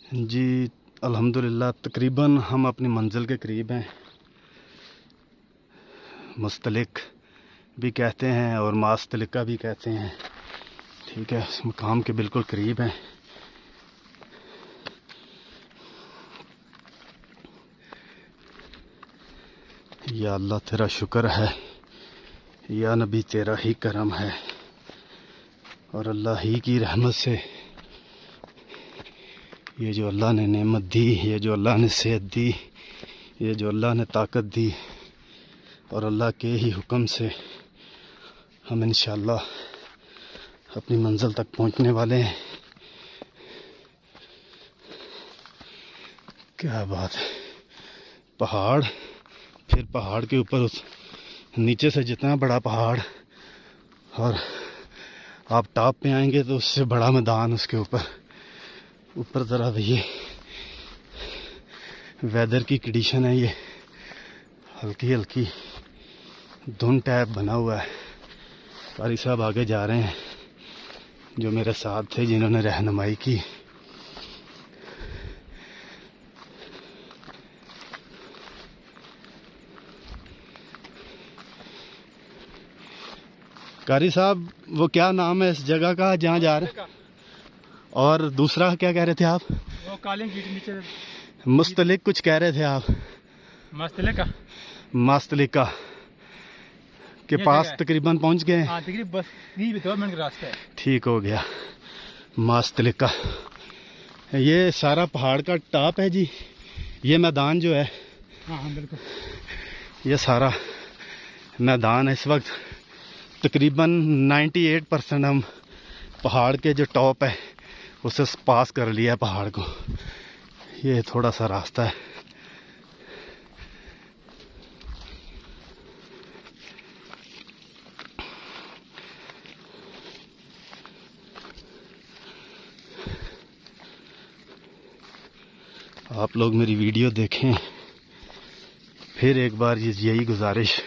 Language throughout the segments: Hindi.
जी अल्हम्दुलिल्लाह तकरीबन हम अपनी मंजिल के करीब हैं। मुस्तलिक भी कहते हैं और मास्तलिका भी कहते हैं। ठीक है, उस मकाम के बिल्कुल करीब हैं। या अल्लाह तेरा शुक्र है, या नबी तेरा ही करम है, और अल्लाह ही की रहमत से ये जो अल्लाह ने नेमत दी, ये जो अल्लाह ने सेहत दी, ये जो अल्लाह ने ताकत दी, और अल्लाह के ही हुक्म से हम इंशाअल्लाह अपनी मंजिल तक पहुंचने वाले हैं। क्या बात है, पहाड़, फिर पहाड़ के ऊपर उस नीचे से जितना बड़ा पहाड़, और आप टॉप पे आएंगे तो उससे बड़ा मैदान उसके ऊपर ज़रा ये वेदर की कंडीशन है, ये हल्की हल्की धुंध टाइप बना हुआ है। कारी साहब आगे जा रहे हैं जो मेरे साथ थे, जिन्होंने रहनुमाई की। कारी साहब वो क्या नाम है इस जगह का जहाँ जा रहे हैं? और दूसरा क्या कह रहे थे आप? वो कालिंग गीट नीचे मुस्तलिक कुछ कह रहे थे आप? मस्तलिका मास्तलिका के पास तकरीबन पहुंच गए। हाँ, तकरीबन बस 2 मिनट का रास्ता है। ठीक हो गया। मास्तलिका, ये सारा पहाड़ का टॉप है जी। ये मैदान जो है, हाँ बिल्कुल, ये सारा मैदान है। इस वक्त तकरीबन 98% हम पहाड़ के जो टॉप है उसे पास कर लिया है पहाड़ को। ये थोड़ा सा रास्ता है। आप लोग मेरी वीडियो देखें। फिर एक बार यही गुजारिश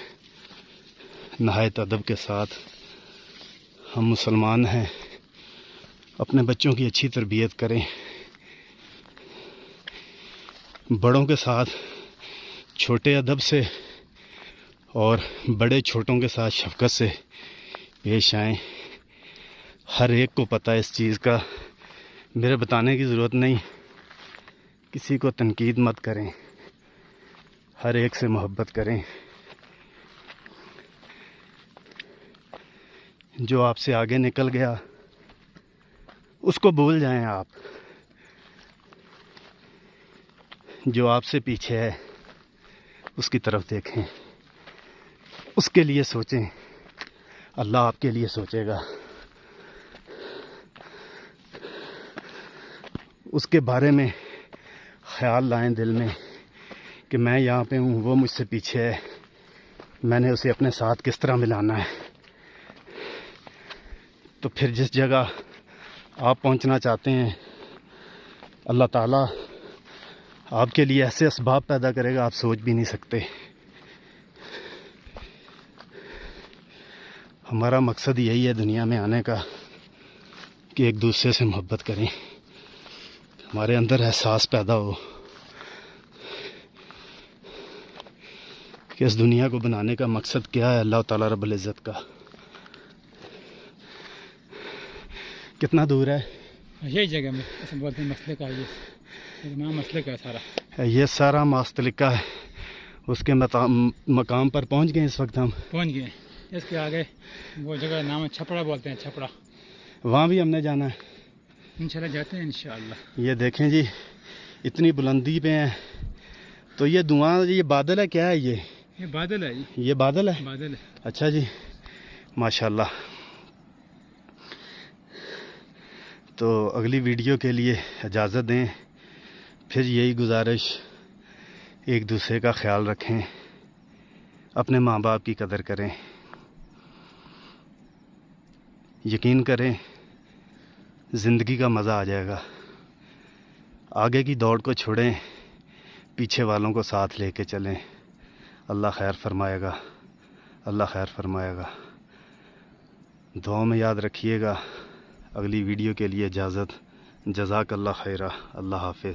नहायत अदब के साथ, हम मुसलमान हैं, अपने बच्चों की अच्छी तरबियत करें, बड़ों के साथ छोटे अदब से और बड़े छोटों के साथ शफकत से पेश आएं। हर एक को पता है इस चीज़ का, मेरे बताने की ज़रूरत नहीं। किसी को तनकीद मत करें, हर एक से मोहब्बत करें। जो आपसे आगे निकल गया उसको भूल जाएं आप। जो आपसे पीछे है उसकी तरफ देखें, उसके लिए सोचें, अल्लाह आपके लिए सोचेगा। उसके बारे में ख्याल लाएं दिल में कि मैं यहाँ पे हूँ, वो मुझसे पीछे है, मैंने उसे अपने साथ किस तरह मिलाना है। तो फिर जिस जगह आप पहुँचना चाहते हैं, अल्लाह ताला आपके लिए ऐसे असबाब पैदा करेगा आप सोच भी नहीं सकते। हमारा मकसद यही है दुनिया में आने का कि एक दूसरे से मोहब्बत करें, हमारे अंदर एहसास पैदा हो कि इस दुनिया को बनाने का मकसद क्या है अल्लाह ताला रब्बुल इज़्ज़त का। कितना दूर है? यही जगह में ऐसे बोलते हैं मसले का, ये नाम मसले का सारा, ये सारा मास्तलिका है। उसके मकाम पर पहुंच गए। इस वक्त हम पहुंच गए। इसके आगे वो जगह नाम है छपड़ा, बोलते हैं छपड़ा। वहाँ भी हमने जाना है इंशाल्लाह, जाते हैं इंशाल्लाह। ये देखें जी, इतनी बुलंदी पे हैं तो ये धुआं, ये बादल है क्या है? ये बादल है जी, ये बादल है। बादल है। अच्छा जी, माशाल्लाह। तो अगली वीडियो के लिए इजाज़त दें। फिर यही गुजारिश, एक दूसरे का ख्याल रखें, अपने माँ बाप की कदर करें। यकीन करें ज़िंदगी का मज़ा आ जाएगा। आगे की दौड़ को छोड़ें, पीछे वालों को साथ लेके चलें। अल्लाह खैर फरमाएगा, अल्लाह खैर फरमाएगा। दुआ में याद रखिएगा। अगली वीडियो के लिए इजाज़त। जज़ाकल्लाह खैरा। अल्लाह हाफ़िज़।